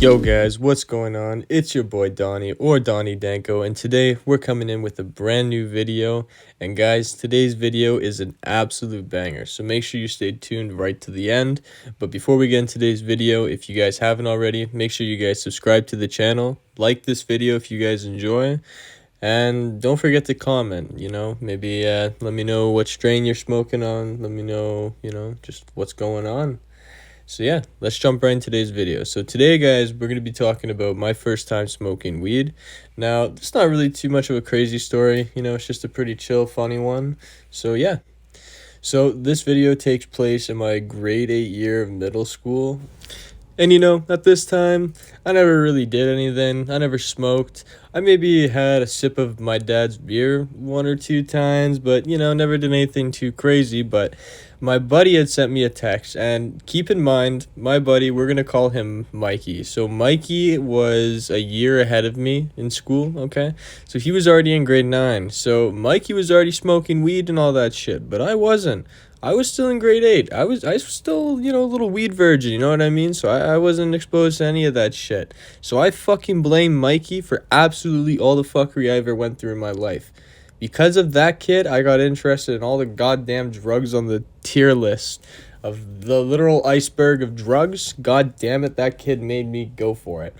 Yo guys, what's going on? It's your boy Donnie or Donnie Danko, and today we're coming in with a brand new video. And guys, today's video is an absolute banger, so make sure you stay tuned right to the end. But before we get into today's video, if you guys haven't already, make sure you guys subscribe to the channel, like this video if you guys enjoy, and don't forget to comment, maybe let me know what strain you're smoking on, let me know, just what's going on. So yeah, let's jump right into today's video. So today, guys, we're going to be talking about my first time smoking weed. Now, it's not really too much of a crazy story, it's just a pretty chill, funny one. So yeah. So this video takes place in my grade 8 year of middle school. And at this time, I never really did anything. I never smoked. I maybe had a sip of my dad's beer 1 or 2 times, but never did anything too crazy. But my buddy had sent me a text, and keep in mind, my buddy, we're going to call him Mikey. So Mikey was a year ahead of me in school, okay? So he was already in grade 9. So Mikey was already smoking weed and all that shit, but I wasn't. I was still in grade 8. I was still, a little weed virgin, you know what I mean? So I wasn't exposed to any of that shit. So I fucking blame Mikey for absolutely all the fuckery I ever went through in my life. Because of that kid, I got interested in all the goddamn drugs on the tier list of the literal iceberg of drugs. God damn it, that kid made me go for it.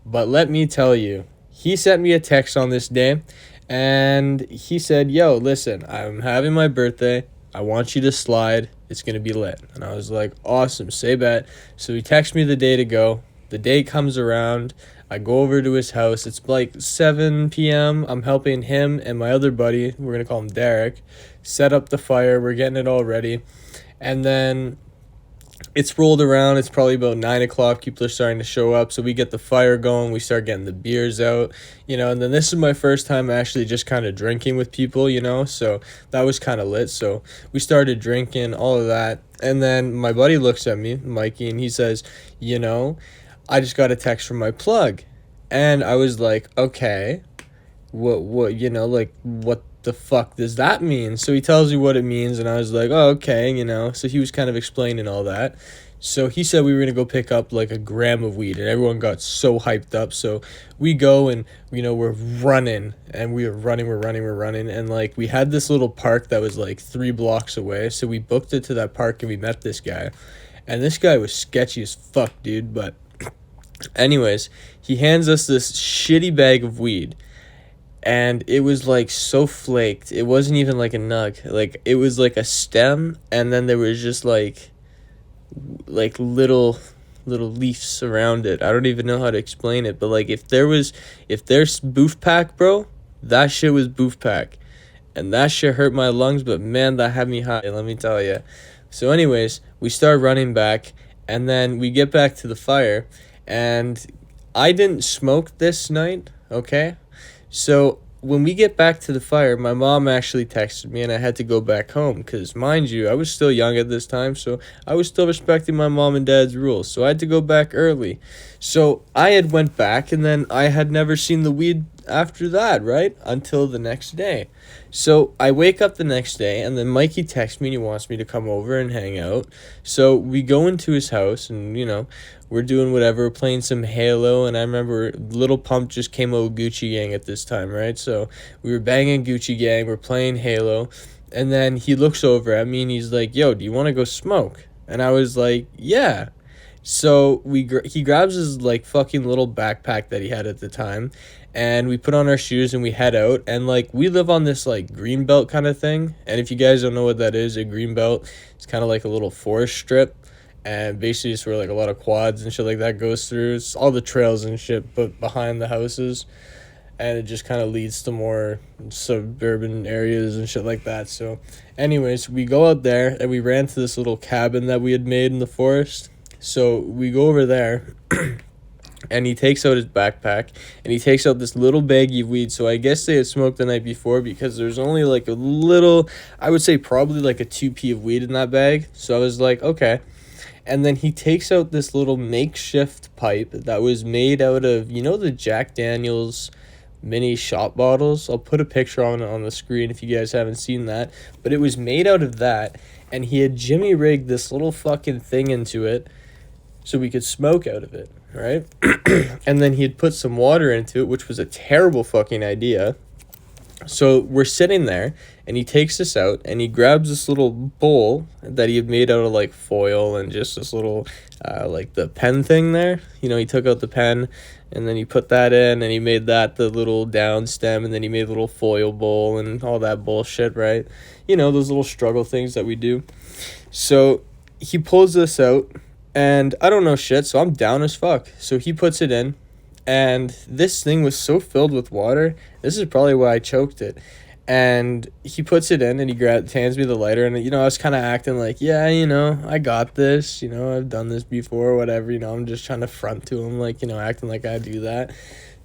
But let me tell you, he sent me a text on this day, and he said, yo, listen, I'm having my birthday. I want you to slide. It's going to be lit. And I was like, awesome, say bet. So he texts me the day to go. The day comes around. I go over to his house. It's like 7 p.m. I'm helping him and my other buddy, we're going to call him Derek, set up the fire. We're getting it all ready. And then it's rolled around. It's probably about 9 o'clock. People are starting to show up. So we get the fire going. We start getting the beers out, and then this is my first time actually just kind of drinking with people, so that was kind of lit. So we started drinking, all of that. And then my buddy looks at me, Mikey, and he says, I just got a text from my plug. And I was like, okay, what, what the fuck does that mean? So he tells me what it means, and I was like, oh, okay, so he was kind of explaining all that. So he said we were gonna go pick up like a gram of weed, and everyone got so hyped up. So we go, and we're running, and we're running, and like we had this little park that was like 3 blocks away. So we booked it to that park, and we met this guy, and this guy was sketchy as fuck, dude. But anyways, he hands us this shitty bag of weed. And it was like so flaked. It wasn't even like a nug. Like it was like a stem, and then there was just like little leaves around it. I don't even know how to explain it, but like if there's boof pack, bro, that shit was boof pack. And that shit hurt my lungs, but man, that had me high, let me tell you. So anyways, we start running back, and then we get back to the fire, and I didn't smoke this night, okay? So when we get back to the fire, my mom actually texted me, and I had to go back home because, mind you, I was still young at this time, so I was still respecting my mom and dad's rules. So I had to go back early. So I had went back, and then I had never seen the weed after that, right? Until the next day. So I wake up the next day, and then Mikey texts me and he wants me to come over and hang out. So we go into his house, and we're doing whatever, playing some Halo. And I remember Little Pump just came out with Gucci Gang at this time, right? So we were banging Gucci Gang, we're playing Halo, and then he looks over at me and he's like, yo, do you want to go smoke? And I was like, yeah. So he grabs his like fucking little backpack that he had at the time, and we put on our shoes and we head out. And like we live on this like green belt kind of thing, and if you guys don't know what that is, a green belt, it's kind of like a little forest strip, and basically it's where like a lot of quads and shit like that goes through. It's all the trails and shit but behind the houses, and it just kind of leads to more suburban areas and shit like that. So anyways, we go out there and we ran to this little cabin that we had made in the forest. So we go over there, and he takes out his backpack, and he takes out this little baggie of weed. So I guess they had smoked the night before, because there's only like a little, I would say probably like a 2p of weed in that bag. So I was like, okay. And then he takes out this little makeshift pipe that was made out of, the Jack Daniels mini shot bottles. I'll put a picture on the screen if you guys haven't seen that. But it was made out of that, and he had jimmy rigged this little fucking thing into it, so we could smoke out of it, right? And then he'd put some water into it, which was a terrible fucking idea. So we're sitting there, and he takes this out, and he grabs this little bowl that he had made out of like foil and just this little like the pen thing there. He took out the pen, and then he put that in, and he made that the little down stem, and then he made a little foil bowl and all that bullshit, right? Those little struggle things that we do. So he pulls this out, and I don't know shit, so I'm down as fuck. So he puts it in, and this thing was so filled with water. This is probably why I choked it. And he puts it in, and he hands me the lighter, and I was kind of acting like, yeah, I got this, I've done this before, whatever, I'm just trying to front to him, like, acting like I do that.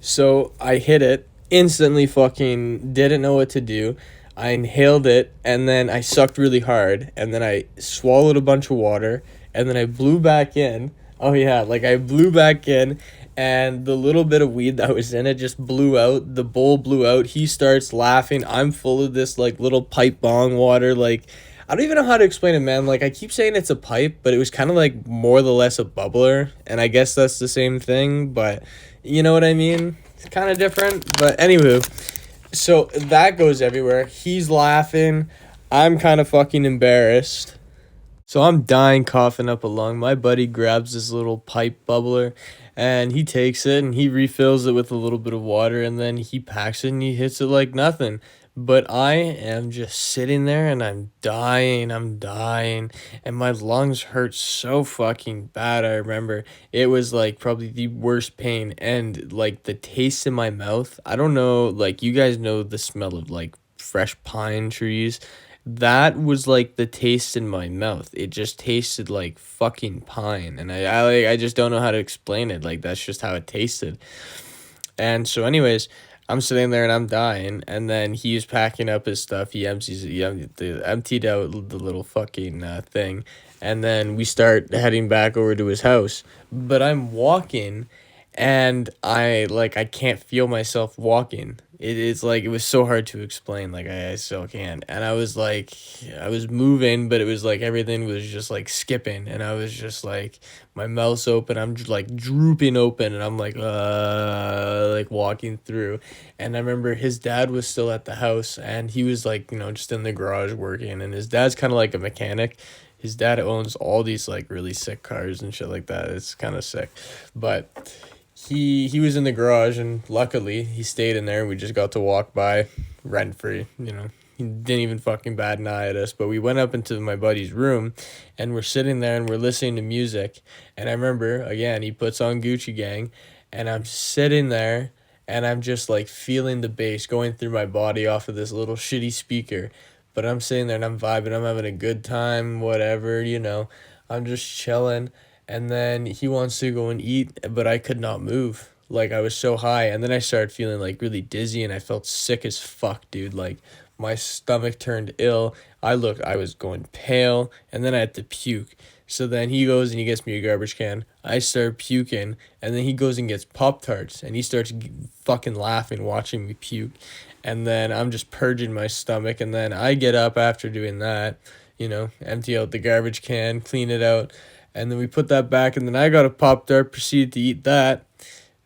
So I hit it, instantly fucking didn't know what to do. I inhaled it, and then I sucked really hard, and then I swallowed a bunch of water, and then I blew back in. Oh yeah, like I blew back in, and the little bit of weed that was in it just blew out. The bowl blew out. He starts laughing. I'm full of this like little pipe bong water. Like, I don't even know how to explain it, man. Like, I keep saying it's a pipe, but it was kind of like more or less a bubbler, and I guess that's the same thing, but you know what I mean? It's kind of different, but anywho, so that goes everywhere. He's laughing. I'm kind of fucking embarrassed. So I'm dying, coughing up a lung. My buddy grabs this little pipe bubbler, and he takes it and he refills it with a little bit of water, and then he packs it and he hits it like nothing. But I am just sitting there and I'm dying, and my lungs hurt so fucking bad. I remember it was like probably the worst pain, and like the taste in my mouth. I don't know, like, you guys know the smell of like fresh pine trees. That was like the taste in my mouth. It just tasted like fucking pine, and I just don't know how to explain it. Like, that's just how it tasted. And so anyways, I'm sitting there and I'm dying, and then he's packing up his stuff. He emptied out the little fucking thing, and then we start heading back over to his house. But I'm walking, and I can't feel myself walking. It's like, it was so hard to explain, like I still can't. And I was like, I was moving, but it was like everything was just like skipping, and I was just like, my mouth's open, I'm just like drooping open, and I'm like walking through. And I remember his dad was still at the house, and he was like, just in the garage working, and his dad's kind of like a mechanic. His dad owns all these like really sick cars and shit like that. It's kind of sick. But he was in the garage, and luckily he stayed in there. We just got to walk by rent free. He didn't even fucking bat an eye at us. But we went up into my buddy's room, and we're sitting there and we're listening to music. And I remember, again, he puts on Gucci Gang, and I'm sitting there and I'm just like feeling the bass going through my body off of this little shitty speaker. But I'm sitting there and I'm vibing, I'm having a good time, whatever, I'm just chilling. And then he wants to go and eat, but I could not move. Like, I was so high. And then I started feeling like really dizzy, and I felt sick as fuck, dude. Like, my stomach turned ill. I was going pale, and then I had to puke. So then he goes and he gets me a garbage can. I start puking, and then he goes and gets Pop-Tarts, and he starts fucking laughing, watching me puke. And then I'm just purging my stomach, and then I get up after doing that, empty out the garbage can, clean it out, and then we put that back, and then I got a Pop-Tart, proceeded to eat that,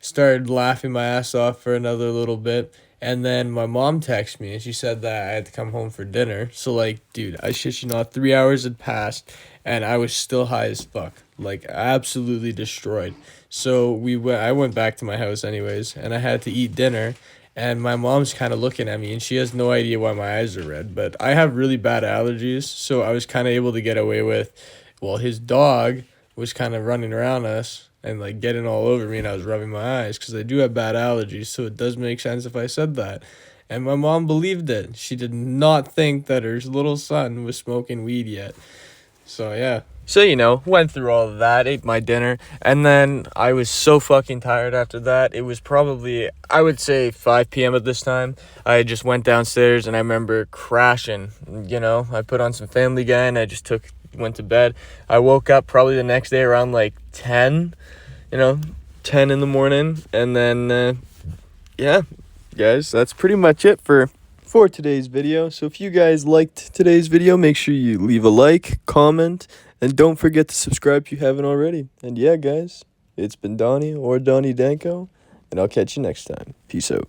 started laughing my ass off for another little bit, and then my mom texted me, and she said that I had to come home for dinner. So, like, dude, I shit you not, 3 hours had passed, and I was still high as fuck, like, absolutely destroyed. So I went back to my house anyways, and I had to eat dinner, and my mom's kind of looking at me, and she has no idea why my eyes are red, but I have really bad allergies, so I was kind of able to get away with, well, his dog was kind of running around us and like getting all over me, and I was rubbing my eyes because I do have bad allergies, so it does make sense if I said that. And my mom believed it. She did not think that her little son was smoking weed yet. So yeah. So, went through all of that, ate my dinner, and then I was so fucking tired after that. It was probably, I would say, 5 p.m. at this time. I just went downstairs, and I remember crashing. I put on some Family Guy, and I just went to bed. I woke up probably the next day around like 10, 10 in the morning. And then, yeah, guys, that's pretty much it for today's video. So if you guys liked today's video, make sure you leave a like, comment, And don't forget to subscribe if you haven't already. And yeah, guys, it's been Donnie or Donnie Danko, and I'll catch you next time. Peace out.